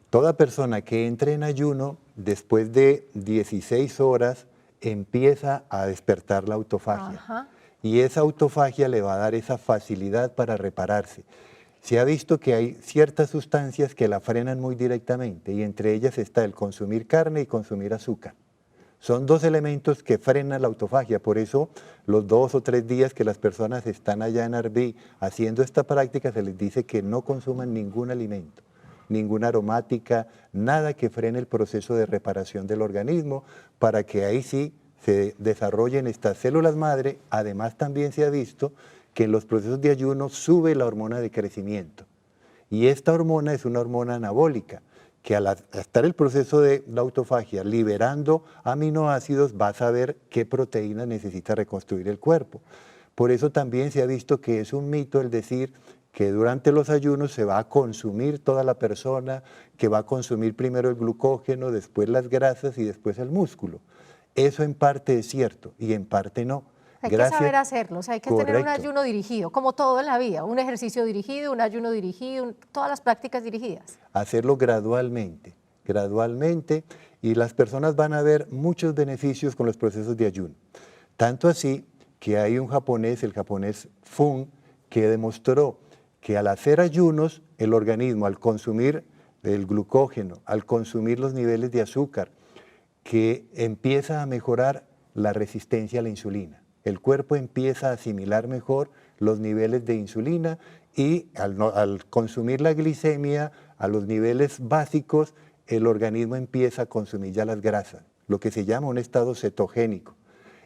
Toda persona que entre en ayuno, después de 16 horas, empieza a despertar la autofagia. Ajá. Y esa autofagia le va a dar esa facilidad para repararse. Se ha visto que hay ciertas sustancias que la frenan muy directamente y entre ellas está el consumir carne y consumir azúcar. Son 2 elementos que frenan la autofagia, por eso los 2 o 3 días que las personas están allá en Arví haciendo esta práctica se les dice que no consuman ningún alimento, ninguna aromática, nada que frene el proceso de reparación del organismo para que ahí sí se desarrollen estas células madre. Además también se ha visto que en los procesos de ayuno sube la hormona de crecimiento y esta hormona es una hormona anabólica, que al estar el proceso de la autofagia liberando aminoácidos, va a saber qué proteína necesita reconstruir el cuerpo. Por eso también se ha visto que es un mito el decir que durante los ayunos se va a consumir toda la persona, que va a consumir primero el glucógeno, después las grasas y después el músculo. Eso en parte es cierto y en parte no. Hay que saber hacerlo, o sea, hay que tener un Correcto. ayuno dirigido, como todo en la vida, un ejercicio dirigido, un ayuno dirigido, todas las prácticas dirigidas. Hacerlo gradualmente, y las personas van a ver muchos beneficios con los procesos de ayuno. Tanto así que hay un japonés, el japonés Fung, que demostró que al hacer ayunos, el organismo, al consumir el glucógeno, al consumir los niveles de azúcar, que empieza a mejorar la resistencia a la insulina. El cuerpo empieza a asimilar mejor los niveles de insulina y al consumir la glicemia a los niveles básicos, el organismo empieza a consumir ya las grasas, lo que se llama un estado cetogénico.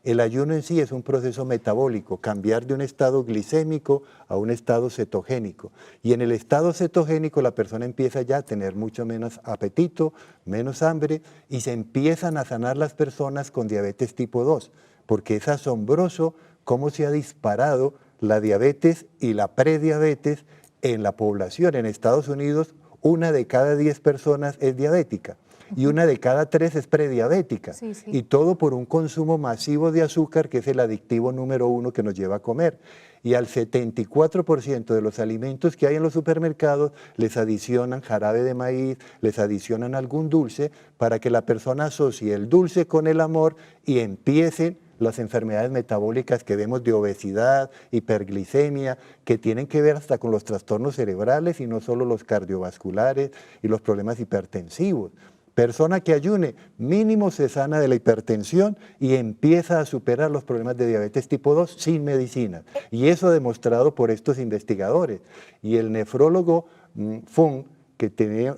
El ayuno en sí es un proceso metabólico, cambiar de un estado glicémico a un estado cetogénico. Y en el estado cetogénico la persona empieza ya a tener mucho menos apetito, menos hambre y se empiezan a sanar las personas con diabetes tipo 2. Porque es asombroso cómo se ha disparado la diabetes y la prediabetes en la población. En Estados Unidos, 1 de cada 10 personas es diabética y 1 de cada 3 es prediabética. Sí. Y todo por un consumo masivo de azúcar, que es el adictivo número 1 que nos lleva a comer. Y al 74% de los alimentos que hay en los supermercados les adicionan jarabe de maíz, les adicionan algún dulce para que la persona asocie el dulce con el amor y empiecen las enfermedades metabólicas que vemos de obesidad, hiperglicemia, que tienen que ver hasta con los trastornos cerebrales y no solo los cardiovasculares y los problemas hipertensivos. Persona que ayune, mínimo se sana de la hipertensión y empieza a superar los problemas de diabetes tipo 2 sin medicina. Y eso demostrado por estos investigadores. Y el nefrólogo Fung, que tiene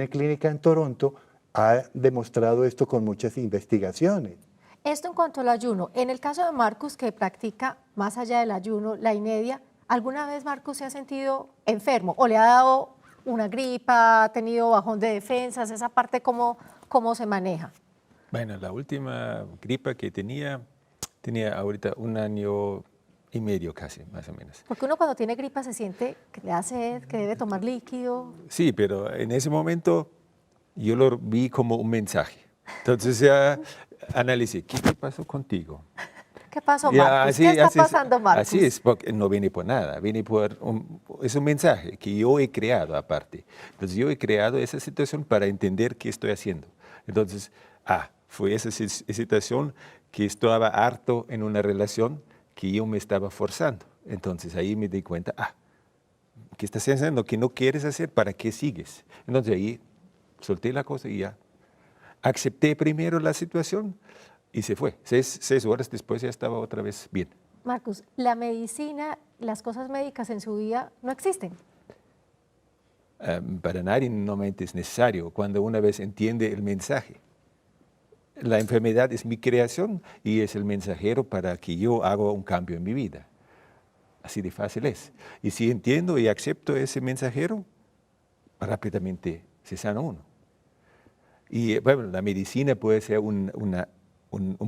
clínica en Toronto, ha demostrado esto con muchas investigaciones. Esto en cuanto al ayuno. En el caso de Marcus, que practica más allá del ayuno, la inedia, ¿alguna vez Marcus se ha sentido enfermo o le ha dado una gripa, ha tenido bajón de defensas? Esa parte, ¿cómo se maneja? Bueno, la última gripa que tenía ahorita 1 año y medio casi, más o menos. Porque uno cuando tiene gripa se siente que le da sed, que debe tomar líquido. Sí, pero en ese momento yo lo vi como un mensaje. Entonces ya analicé, ¿qué pasó contigo? ¿Qué pasó, Marcus? ¿Qué está pasando, Marcus? Así es, porque no viene por nada, viene por es un mensaje que yo he creado aparte. Entonces yo he creado esa situación para entender qué estoy haciendo. Entonces, fue esa situación que estaba harto en una relación que yo me estaba forzando. Entonces ahí me di cuenta, ¿qué estás haciendo? ¿Qué no quieres hacer? ¿Para qué sigues? Entonces ahí solté la cosa y ya acepté primero la situación y se fue. 6 horas después ya estaba otra vez bien. Marcus, la medicina, las cosas médicas en su vida no existen. Para nadie normalmente es necesario cuando una vez entiende el mensaje. La enfermedad es mi creación y es el mensajero para que yo haga un cambio en mi vida. Así de fácil es. Y si entiendo y acepto ese mensajero, rápidamente se sana uno. Y bueno, la medicina puede ser un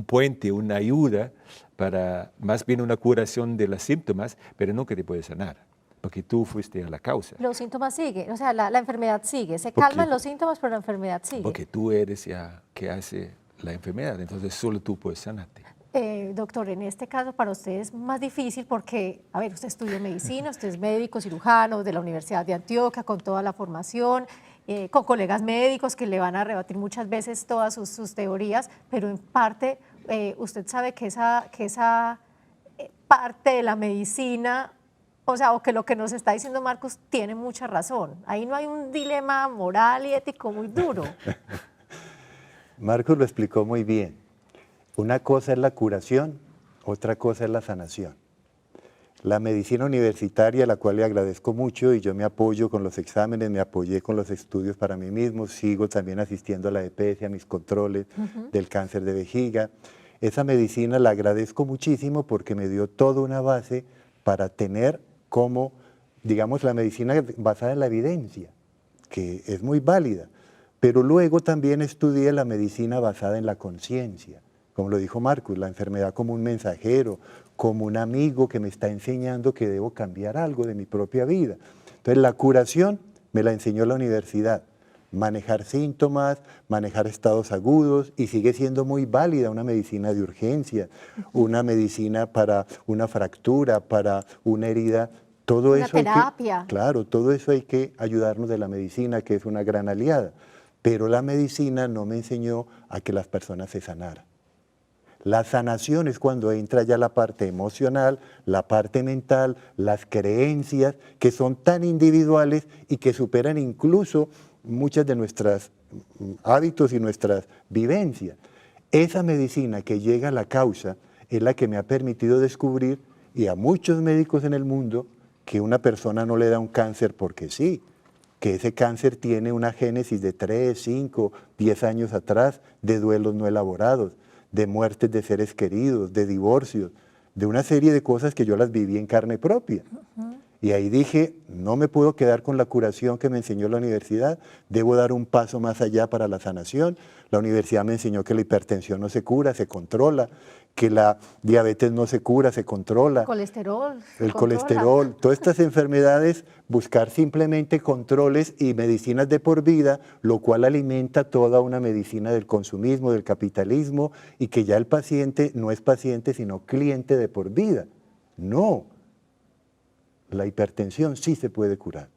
puente, una ayuda para más bien una curación de los síntomas, pero nunca te puede sanar, porque tú fuiste a la causa. Los síntomas siguen, o sea, la enfermedad sigue, se calman los síntomas, pero la enfermedad sigue. Porque tú eres ya que hace la enfermedad, entonces solo tú puedes sanarte. Doctor, en este caso para usted es más difícil porque, a ver, usted estudió medicina, usted es médico cirujano de la Universidad de Antioquia con toda la formación, con colegas médicos que le van a rebatir muchas veces todas sus teorías, pero en parte usted sabe que esa parte de la medicina, o sea, o que lo que nos está diciendo Marcus tiene mucha razón. Ahí no hay un dilema moral y ético muy duro. Marcus lo explicó muy bien. Una cosa es la curación, otra cosa es la sanación. La medicina universitaria, a la cual le agradezco mucho, y yo me apoyo con los exámenes, me apoyé con los estudios para mí mismo, sigo también asistiendo a la EPS, a mis controles del cáncer de vejiga. Esa medicina la agradezco muchísimo porque me dio toda una base para tener como, digamos, la medicina basada en la evidencia, que es muy válida. Pero luego también estudié la medicina basada en la conciencia. Como lo dijo Marcus, la enfermedad como un mensajero, como un amigo que me está enseñando que debo cambiar algo de mi propia vida. Entonces la curación me la enseñó la universidad, manejar síntomas, manejar estados agudos, y sigue siendo muy válida una medicina de urgencia, una medicina para una fractura, para una herida. Todo una eso terapia. Claro, todo eso hay que ayudarnos de la medicina, que es una gran aliada. Pero la medicina no me enseñó a que las personas se sanaran. La sanación es cuando entra ya la parte emocional, la parte mental, las creencias que son tan individuales y que superan incluso muchas de nuestros hábitos y nuestras vivencias. Esa medicina que llega a la causa es la que me ha permitido descubrir, y a muchos médicos en el mundo, que una persona no le da un cáncer porque sí, que ese cáncer tiene una génesis de 3, 5, 10 años atrás, de duelos no elaborados, de muertes de seres queridos, de divorcios, de una serie de cosas que yo las viví en carne propia. Y ahí dije, no me puedo quedar con la curación que me enseñó la universidad, debo dar un paso más allá para la sanación. La universidad me enseñó que la hipertensión no se cura, se controla, que la diabetes no se cura, se controla. El colesterol, todas estas enfermedades, buscar simplemente controles y medicinas de por vida, lo cual alimenta toda una medicina del consumismo, del capitalismo, y que ya el paciente no es paciente, sino cliente de por vida. No, la hipertensión sí se puede curar.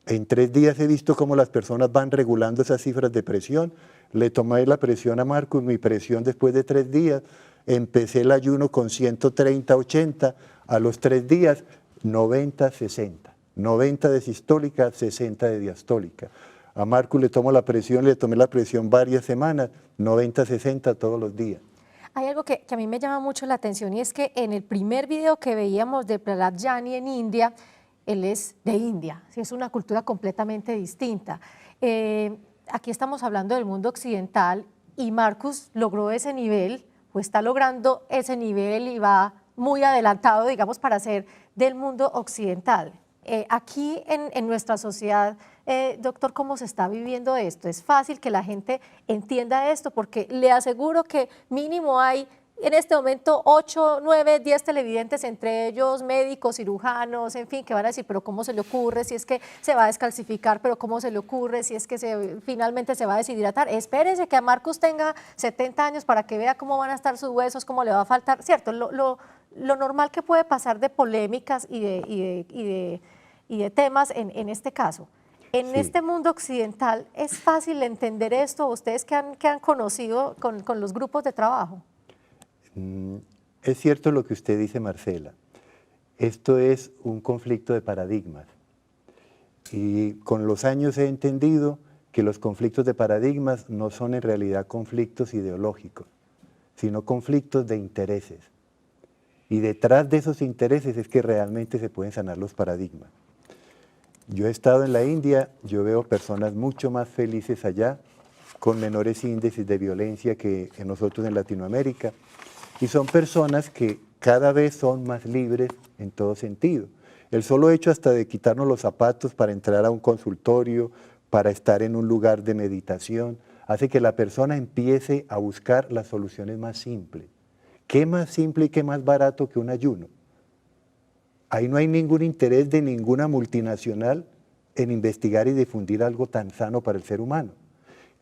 En 3 días he visto cómo las personas van regulando esas cifras de presión. Le tomé la presión a Marcus, mi presión después de 3 días. Empecé el ayuno con 130/80, a los 3 días 90/60. 90 de sistólica, 60 de diastólica. A Marcus le tomé la presión varias semanas, 90/60 todos los días. Hay algo que a mí me llama mucho la atención, y es que en el primer video que veíamos de Prahlad Jani en India, él es de India, ¿sí? Es una cultura completamente distinta. Aquí estamos hablando del mundo occidental y Marcus logró ese nivel, o está logrando ese nivel y va muy adelantado, digamos, para ser del mundo occidental. Aquí en nuestra sociedad, doctor, ¿cómo se está viviendo esto? ¿Es fácil que la gente entienda esto? Porque le aseguro que mínimo hay en este momento 8, 9, 10 televidentes, entre ellos médicos, cirujanos, en fin, que van a decir, pero ¿cómo se le ocurre si es que se va a descalcificar? ¿Pero cómo se le ocurre si es que finalmente se va a deshidratar? Espérese que a Marcus tenga 70 años para que vea cómo van a estar sus huesos, cómo le va a faltar, ¿cierto? Lo normal que puede pasar de polémicas y de temas en este caso. En Sí. este mundo occidental, ¿es fácil entender esto? ¿Ustedes que han conocido con los grupos de trabajo? Es cierto lo que usted dice, Marcela. Esto es un conflicto de paradigmas. Y con los años he entendido que los conflictos de paradigmas no son en realidad conflictos ideológicos, sino conflictos de intereses. Y detrás de esos intereses es que realmente se pueden sanar los paradigmas. Yo he estado en la India, yo veo personas mucho más felices allá, con menores índices de violencia que nosotros en Latinoamérica. Y son personas que cada vez son más libres en todo sentido. El solo hecho hasta de quitarnos los zapatos para entrar a un consultorio, para estar en un lugar de meditación, hace que la persona empiece a buscar las soluciones más simples. ¿Qué más simple y qué más barato que un ayuno? Ahí no hay ningún interés de ninguna multinacional en investigar y difundir algo tan sano para el ser humano.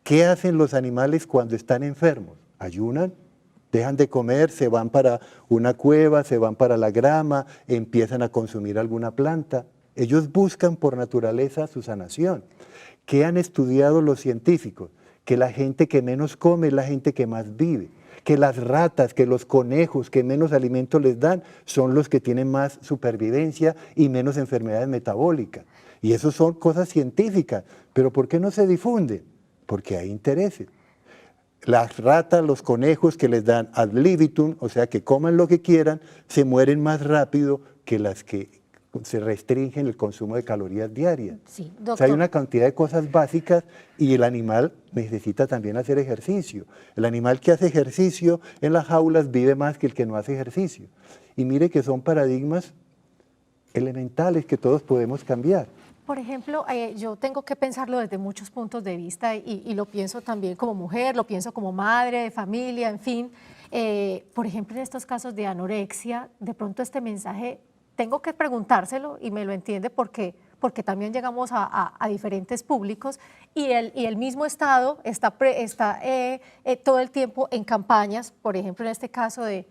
¿Qué hacen los animales cuando están enfermos? Ayunan. Dejan de comer, se van para una cueva, se van para la grama, empiezan a consumir alguna planta. Ellos buscan por naturaleza su sanación. ¿Qué han estudiado los científicos? Que la gente que menos come es la gente que más vive. Que las ratas, que los conejos que menos alimento les dan son los que tienen más supervivencia y menos enfermedades metabólicas. Y eso son cosas científicas. ¿Pero por qué no se difunden? Porque hay intereses. Las ratas, los conejos que les dan ad libitum, o sea, que coman lo que quieran, se mueren más rápido que las que se restringen el consumo de calorías diarias. Sí, o sea, hay una cantidad de cosas básicas y el animal necesita también hacer ejercicio. El animal que hace ejercicio en las jaulas vive más que el que no hace ejercicio. Y mire que son paradigmas elementales que todos podemos cambiar. Por ejemplo, yo tengo que pensarlo desde muchos puntos de vista y lo pienso también como mujer, lo pienso como madre de familia, en fin. Por ejemplo, en estos casos de anorexia, de pronto este mensaje tengo que preguntárselo y me lo entiende porque también llegamos a diferentes públicos y el mismo Estado está todo el tiempo en campañas, por ejemplo, en este caso de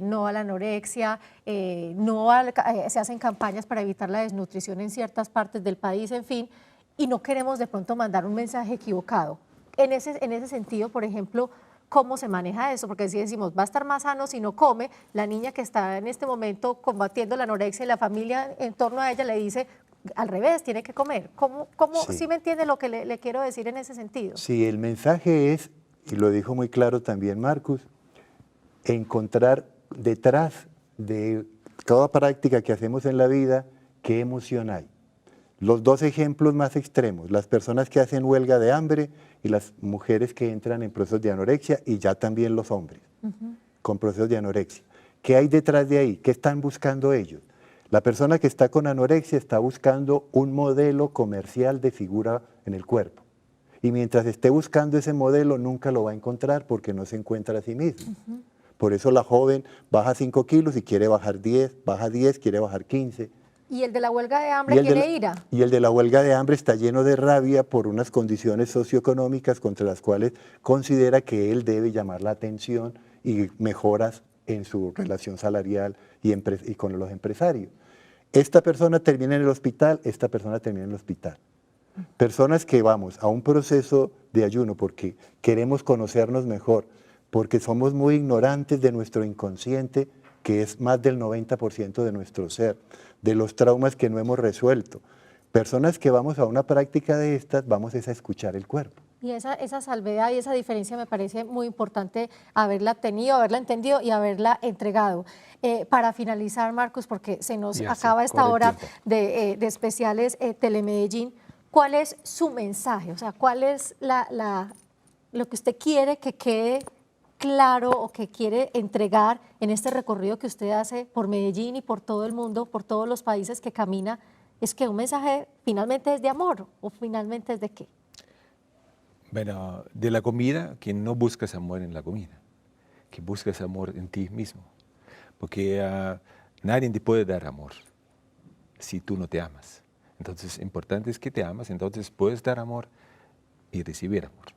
no a la anorexia, se hacen campañas para evitar la desnutrición en ciertas partes del país, en fin, y no queremos de pronto mandar un mensaje equivocado. En ese sentido, por ejemplo, ¿cómo se maneja eso? Porque si decimos, va a estar más sano si no come, la niña que está en este momento combatiendo la anorexia y la familia en torno a ella le dice, al revés, tiene que comer. ¿Cómo sí me entiende lo que le quiero decir en ese sentido? Sí, el mensaje es, y lo dijo muy claro también Marcus, encontrar detrás de toda práctica que hacemos en la vida, qué emoción hay. Los dos ejemplos más extremos, las personas que hacen huelga de hambre y las mujeres que entran en procesos de anorexia y ya también los hombres con procesos de anorexia. ¿Qué hay detrás de ahí? ¿Qué están buscando ellos? La persona que está con anorexia está buscando un modelo comercial de figura en el cuerpo. Y mientras esté buscando ese modelo nunca lo va a encontrar porque no se encuentra a sí mismo. Por eso la joven baja 5 kilos y quiere bajar 10, baja 10, quiere bajar 15. ¿Y el de la huelga de hambre tiene ira? Y el de la huelga de hambre está lleno de rabia por unas condiciones socioeconómicas contra las cuales considera que él debe llamar la atención y mejoras en su relación salarial y con los empresarios. Esta persona termina en el hospital, esta persona termina en el hospital. Personas que vamos a un proceso de ayuno porque queremos conocernos mejor, porque somos muy ignorantes de nuestro inconsciente, que es más del 90% de nuestro ser, de los traumas que no hemos resuelto. Personas que vamos a una práctica de estas, vamos a escuchar el cuerpo. Y esa salvedad y esa diferencia me parece muy importante haberla tenido, haberla entendido y haberla entregado. Para finalizar, Marcos, porque se nos acaba esta hora de especiales Telemedellín, ¿cuál es su mensaje? O sea, ¿cuál es lo que usted quiere que quede claro o que quiere entregar en este recorrido que usted hace por Medellín y por todo el mundo, por todos los países que camina? ¿Es que un mensaje finalmente es de amor o finalmente es de qué? Bueno, de la comida, que no buscas amor en la comida, que buscas amor en ti mismo. Porque nadie te puede dar amor si tú no te amas. Entonces, importante es que te amas, entonces puedes dar amor y recibir amor.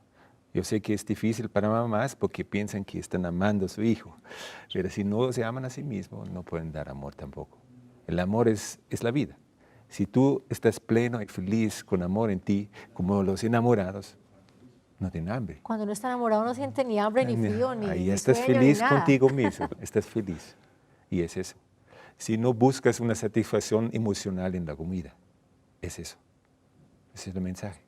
Yo sé que es difícil para mamás porque piensan que están amando a su hijo, pero si no se aman a sí mismos, no pueden dar amor tampoco. El amor es la vida. Si tú estás pleno y feliz con amor en ti, como los enamorados, no tienen hambre. Cuando uno está enamorado no siente ni hambre, ni frío, ni ahí ni estás sueño, feliz ni nada. contigo mismo, estás feliz. Y es eso. Si no buscas una satisfacción emocional en la comida, es eso. Ese es el mensaje.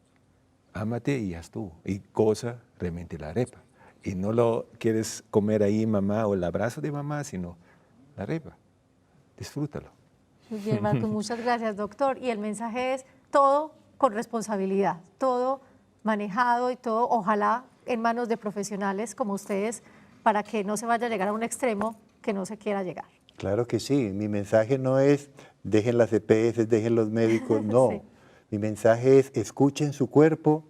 Ámate y haz tú. Y goza realmente la arepa. Y no lo quieres comer ahí mamá o el abrazo de mamá, sino la arepa. Disfrútalo. Muy bien, Marcos, muchas gracias, doctor. Y el mensaje es todo con responsabilidad, todo manejado y todo, ojalá, en manos de profesionales como ustedes, para que no se vaya a llegar a un extremo que no se quiera llegar. Claro que sí. Mi mensaje no es dejen las EPS, dejen los médicos, no. Sí. Mi mensaje es escuchen su cuerpo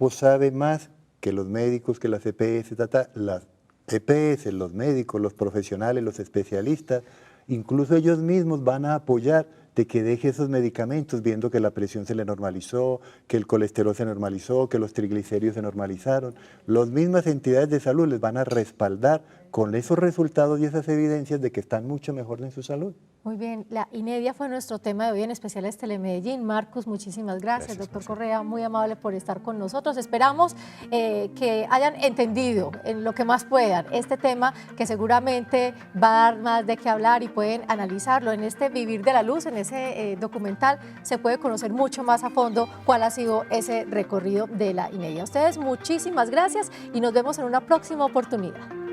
sabe más que los médicos, que las EPS, las EPS, los médicos, los profesionales, los especialistas, incluso ellos mismos van a apoyar de que deje esos medicamentos viendo que la presión se le normalizó, que el colesterol se normalizó, que los triglicéridos se normalizaron. Las mismas entidades de salud les van a respaldar con esos resultados y esas evidencias de que están mucho mejor en su salud. Muy bien, la inedia fue nuestro tema de hoy en Especiales Telemedellín. Marcos, muchísimas gracias. Doctor Correa, muy amable por estar con nosotros. Esperamos que hayan entendido en lo que más puedan este tema, que seguramente va a dar más de qué hablar y pueden analizarlo. En este Vivir de la Luz, en ese documental, se puede conocer mucho más a fondo cuál ha sido ese recorrido de la inedia. A ustedes muchísimas gracias y nos vemos en una próxima oportunidad.